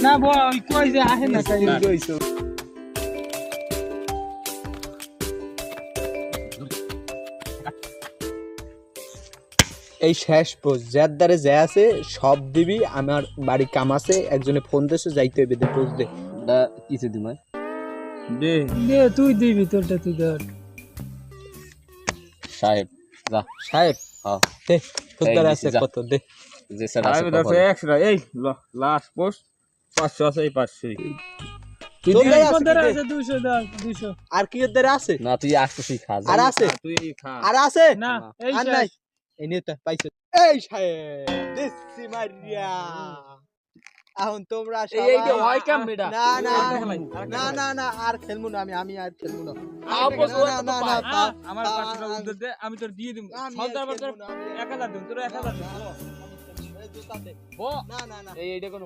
না বল কই যে আহে না কাই কইছো এই শেষ পোজ যার দ্বারে যে আছে সব দিবি আমার বাড়ি কাম আছে একজনে ফোন দেশে যাইতে হইবে দে পোজ দে কিছু দিন দে দে তুই দিবি তোরটা তুই ধর সাহেব যা সাহেব হ্যাঁ দে তোর দ্বারে আছে যা। কত দে যে স্যার সাহেব আছে আছে 100 এই লাস্ট পোস্ট 500 আছে এই 500 তুই তোর দ্বারে আছে কোন কি দে? আছে 200 দাও 200 আর কি এর দ্বারে আছে না তুই আসতেছিস খা আর আছে তুই খা আর আছে না এই আর নাই এই নে তা পাইছো এই সাহেব দেশি মারিয়া এখন তোমরা সবাই এইটা হয় কেমনেটা না না আরেকটা না না না আর খেলমু না আমি আর খেলমু না না না আমার 500 টাকা উদ্ধার দে আমি তোর দিয়ে দিব সন্ধ্যার পর 1000 দিন তোর 1000 দিন জুতা দে ও না না না এইটা কোনো